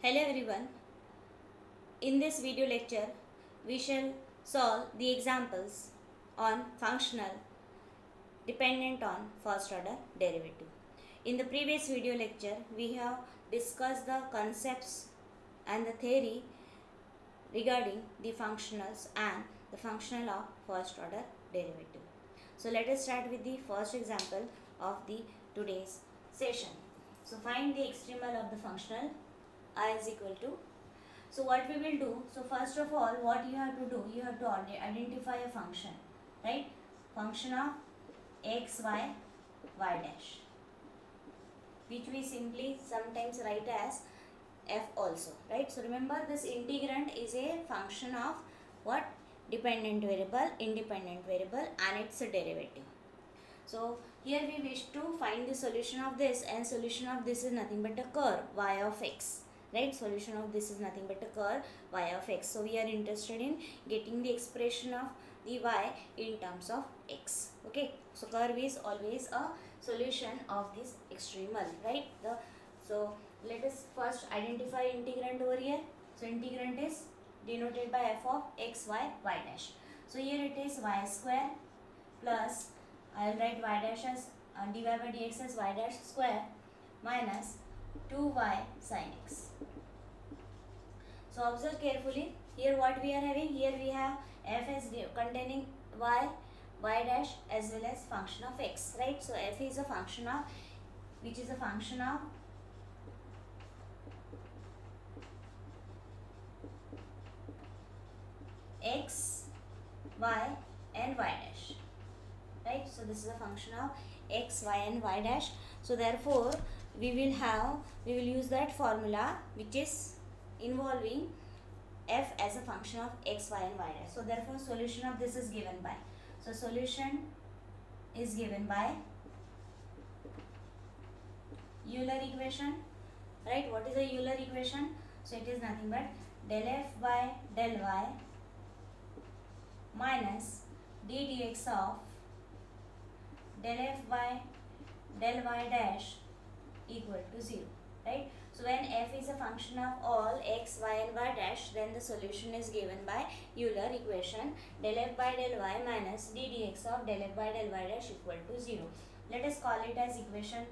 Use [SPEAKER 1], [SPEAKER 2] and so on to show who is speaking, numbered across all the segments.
[SPEAKER 1] Hello everyone. In this video lecture, we shall solve the examples on functional dependent on first order derivative. In the previous video lecture, we have discussed the concepts and the theory regarding the functionals and the functional of first order derivative. So let us start with the first example of the today's session. So find the extremal of the functional I is equal to. So what we will do, so first of all what you have to do, you have to identify a function, right? Function of x, y, y dash, which we simply sometimes write as f also, right? So remember, this integrand is a function of what? Dependent variable, independent variable, and its a derivative. So here we wish to find the solution of this, and solution of this is nothing but a curve y of x, right? Solution of this is nothing but a curve y of x. So we are interested in getting the expression of the y in terms of x. Okay, so curve is always a solution of this extremal, right? So let us first identify integrand over here. So integrand is denoted by f of x, y, y dash. So here it is y square plus, I will write y dash as dy by dx as y dash square minus 2y sin x. So observe carefully, here what we are having, here we have f as containing y, y dash as well as function of x, right? So f is a function of, which is a function of x, y and y dash, right? So this is a function of x, y and y dash. So therefore we will use that formula which is involving f as a function of x, y and y dash. So therefore solution of this is given by, so solution is given by Euler equation, right? What is the Euler equation? So it is nothing but del f by del y minus d dx of del f by del y dash equal to 0, right? So when f is a function of all x, y and y dash, then the solution is given by Euler equation del f by del y minus d dx of del f by del y dash equal to 0. Let us call it as equation,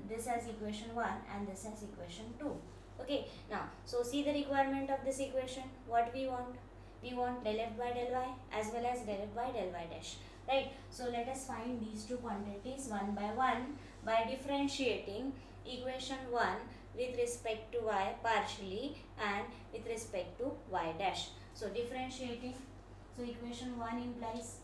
[SPEAKER 1] this as equation 1 and this as equation 2. Okay, now so see the requirement of this equation. What we want? We want del f by del y as well as del f by del y dash, right? So let us find these two quantities one by one by differentiating equation 1 with respect to y partially and with respect to y dash. So differentiating, so equation 1 implies,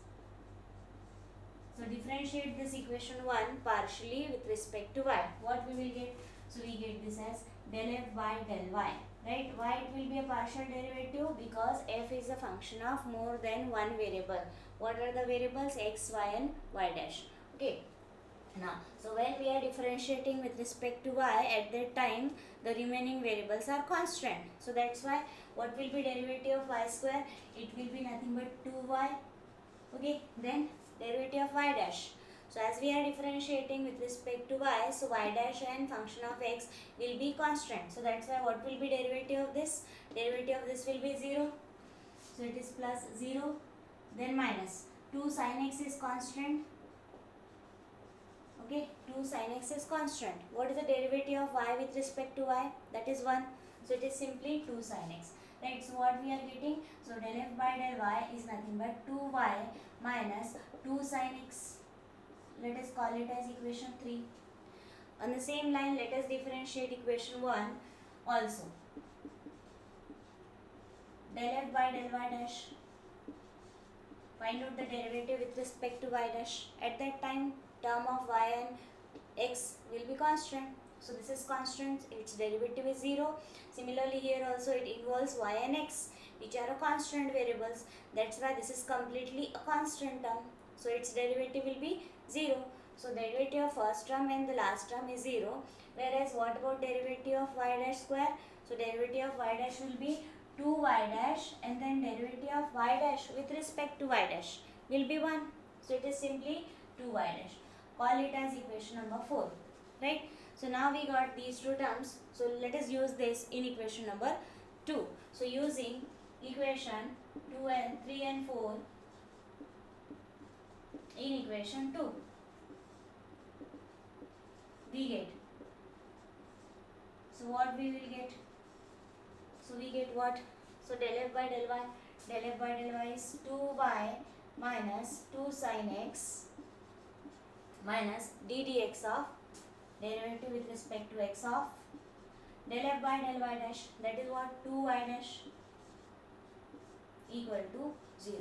[SPEAKER 1] so differentiate this equation 1 partially with respect to y. What we will get? So we get this as del f by del y, right? Why it will be a partial derivative? Because f is a function of more than one variable. What are the variables? X, y and y dash. Okay. Now, so when we are differentiating with respect to y, at that time the remaining variables are constant. So that's why what will be derivative of y square? It will be nothing but 2y. Okay, then derivative of y dash. So as we are differentiating with respect to y, so y dash and function of x will be constant. So that's why what will be derivative of this? Derivative of this will be 0. So it is plus 0, then minus 2 sin x is constant. Okay, 2 sin x is constant. What is the derivative of y with respect to y? That is 1. So it is simply 2 sin x. Right, so what we are getting? So del f by del y is nothing but 2y minus 2 sin x. Let us call it as equation 3. On the same line, let us differentiate equation 1 also. Del f by del y dash. Find out the derivative with respect to y dash. At that time, term of y and x will be constant. So this is constant, its derivative is 0. Similarly here also it involves y and x, which are a constant variables. That's why this is completely a constant term. So its derivative will be 0. So derivative of first term and the last term is 0. Whereas what about derivative of y dash square? So derivative of y dash will be 2y dash, and then derivative of y dash with respect to y dash will be 1. So it is simply 2y dash. Call it as equation number 4, right? So now we got these two terms. So let us use this in equation number 2. So using equation 2 and 3 and 4 in equation 2, we get. So what we will get? So we get what? So del f by del y. Del f by del y is 2y minus 2 sin x minus d dx of derivative with respect to x of del f by del y dash, that is what, 2y dash equal to 0.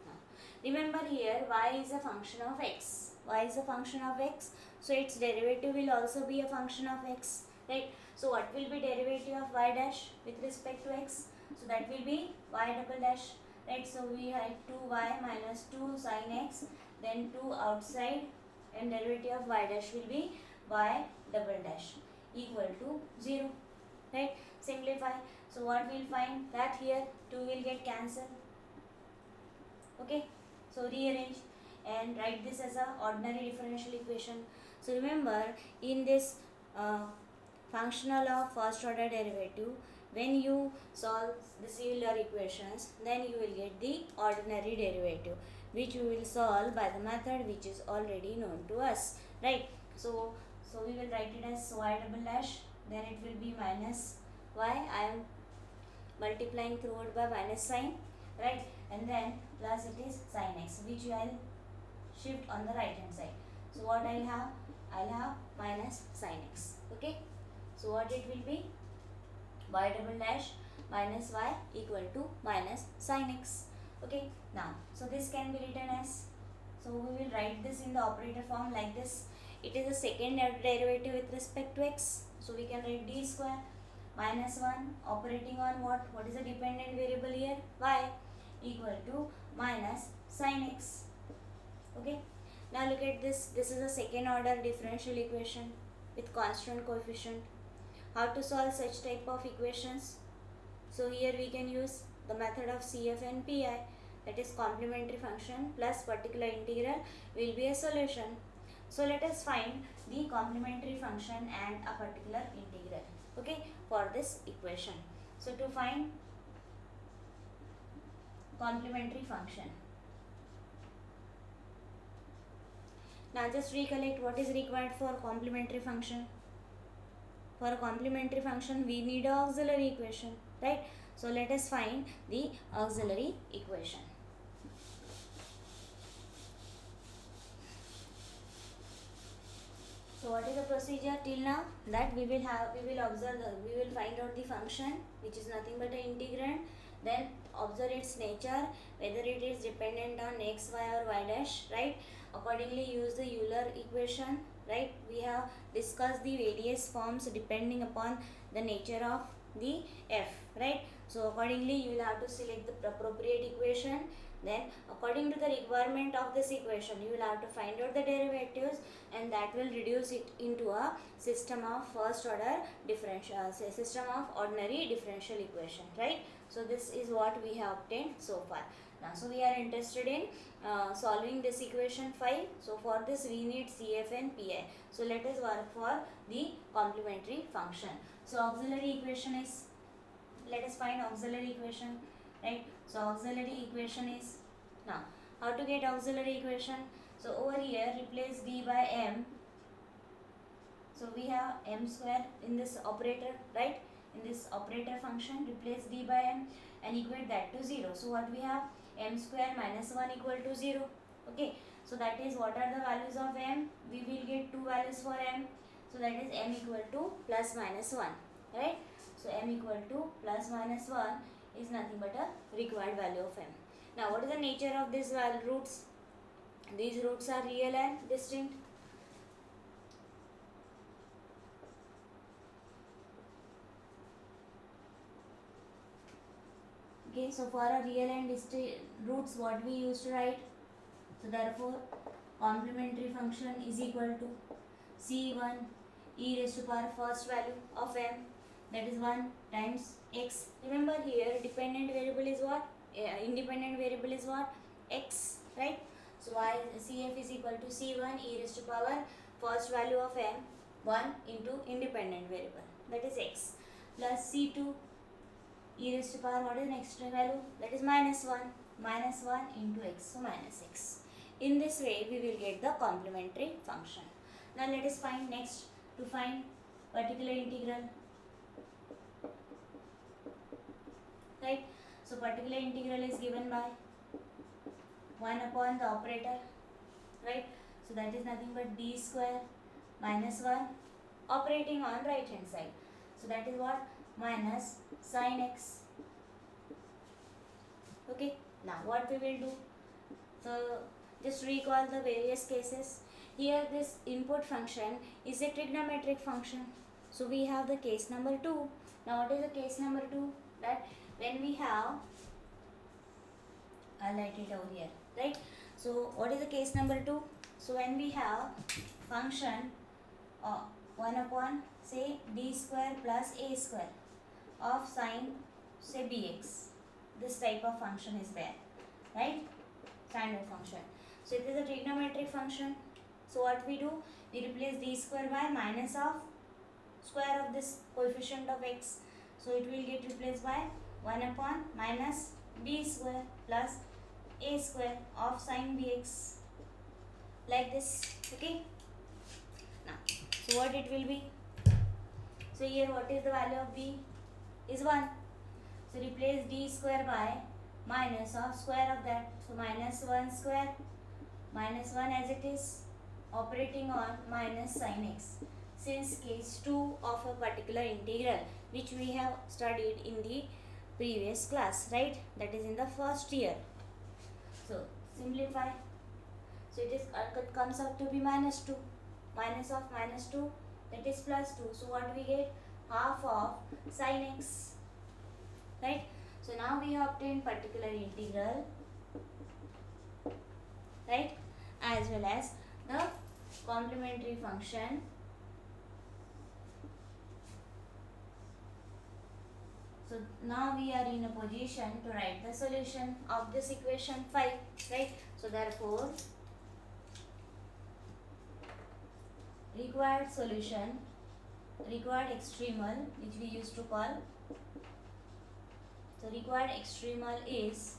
[SPEAKER 1] Now, remember here y is a function of x. Y is a function of x, so its derivative will also be a function of x, right? So what will be derivative of y dash with respect to x? So that will be y double dash, right? So we have 2y minus 2 sin x, then 2 outside, and derivative of y dash will be y double dash equal to 0, right? Simplify. So what we'll find that here 2 will get cancelled. Okay, so rearrange and write this as a ordinary differential equation. So remember, in this functional of first order derivative, when you solve the similar equations, then you will get the ordinary derivative, which we will solve by the method which is already known to us, right? So we will write it as y double dash, then it will be minus y. I am multiplying throughout by minus sign, right? And then plus it is sin x, which I will shift on the right hand side. So what I'll have minus sin x. Okay, so what it will be? Y double dash minus y equal to minus sin x. Okay, now so this can be written as, so we will write this in the operator form like this. It is a second derivative with respect to x, so we can write d square minus 1 operating on what is the dependent variable here, y, equal to minus sin x. Okay, now look at this. This is a second order differential equation with constant coefficient. How to solve such type of equations? So here we can use the method of CF and PI, that is complementary function plus particular integral will be a solution. So let us find the complementary function and a particular integral, okay, for this equation. So to find complementary function, now just recollect what is required for complementary function. For a complementary function we need an auxiliary equation, right? So let us find the auxiliary equation. So what is the procedure till now? That we will find out the function, which is nothing but an integrand, then observe its nature, whether it is dependent on x, y or y dash, right? Accordingly use the Euler equation, right? We have discussed the various forms depending upon the nature of the f, right? So accordingly you will have to select the appropriate equation. Then according to the requirement of this equation, you will have to find out the derivatives, and that will reduce it into a system of first order differential, system of ordinary differential equation, right? So this is what we have obtained so far. Now so we are interested in solving this equation 5. So for this we need CF and PI. So let us work for the complementary function. So auxiliary equation is, let us find auxiliary equation, right? So auxiliary equation is, now how to get auxiliary equation? So over here replace d by m. So we have m square in this operator, right? In this operator function replace d by m and equate that to 0. So what we have? M square minus 1 equal to 0. Okay, so that is, what are the values of m? We will get two values for m. So that is m equal to plus minus 1, right? So m equal to plus minus 1 is nothing but a required value of m. Now what is the nature of these roots? These roots are real and distinct. Okay, so for a real and distinct roots, what we used to write? So therefore complementary function is equal to C1 e raised to power first value of m, that is 1 times x. Remember here dependent variable is what? Independent variable is what? X, right? So y CF is equal to C1 e raised to power first value of m 1 into independent variable, that is x, plus c2 e raised to power, what is next value, that is minus 1 into x, so minus x. In this way we will get the complementary function. Now let us find next, to find particular integral, right? So particular integral is given by 1 upon the operator, right? So that is nothing but d square minus 1 operating on right hand side. So that is what, minus sin x. Okay, now what we will do, so just recall the various cases. Here this input function is a trigonometric function. So we have the case number 2. Now what is the case number 2? That when we have, I'll write it over here, right? So what is the case number 2? So when we have function 1 upon say d square plus a square of sine say bx, this type of function is there, right? Standard function. So it is a trigonometric function. So what we do, we replace d square by minus of square of this coefficient of x. So it will get replaced by 1 upon minus d square plus a square of sine bx, like this. Okay. Now, so what it will be? So here what is the value of b? Is 1. So replace d square by minus of square of that. So minus 1 square, minus 1 as it is, operating on minus sin x. Since case 2 of a particular integral which we have studied in the previous class, right? That is in the first year. So simplify. So it comes out to be minus 2. Minus of minus 2, that is plus 2. So what we get? Half of sin x, right? So now we have obtained particular integral, right? As well as the complementary function. So now we are in a position to write the solution of this equation 5, right? So therefore required solution, required extremal, which we used to call, so required extremal is,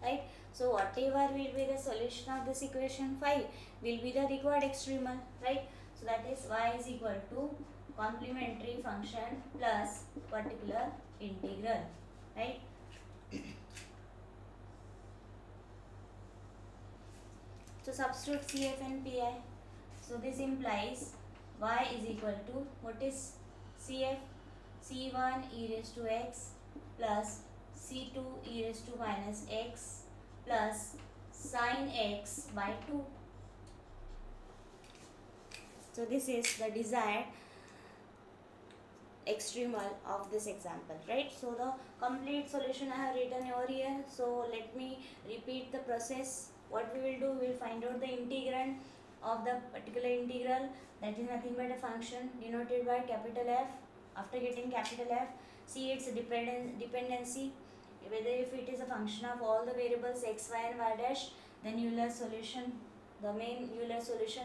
[SPEAKER 1] right? So whatever will be the solution of this equation 5 will be the required extremal, right? So that is y is equal to complementary function plus particular integral, right? So substitute CF and PI. So this implies y is equal to, what is CF? C1 e raised to x plus C2 e raised to minus x plus sin x by 2. So this is the desired extremal of this example, right? So the complete solution I have written over here. So let me repeat the process. What we will do, we will find out the integrand of the particular integral, that is nothing but a function denoted by capital F. After getting capital F, see its dependency, whether if it is a function of all the variables x, y and y dash, then Euler solution, the main Euler solution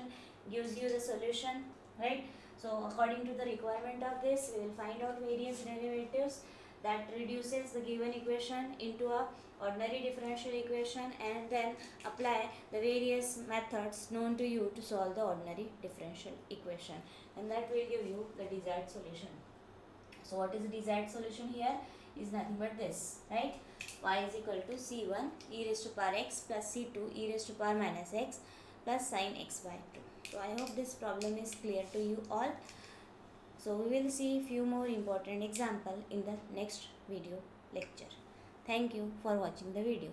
[SPEAKER 1] gives you the solution, right? So according to the requirement of this, we will find out various derivatives that reduces the given equation into a ordinary differential equation, and then apply the various methods known to you to solve the ordinary differential equation, and that will give you the desired solution. So what is the desired solution here? Is nothing but this, right? Y is equal to C1 e raised to power x plus C2 e raised to power minus x plus sin x by 2. So I hope this problem is clear to you all. So we will see few more important example in the next video lecture. Thank you for watching the video.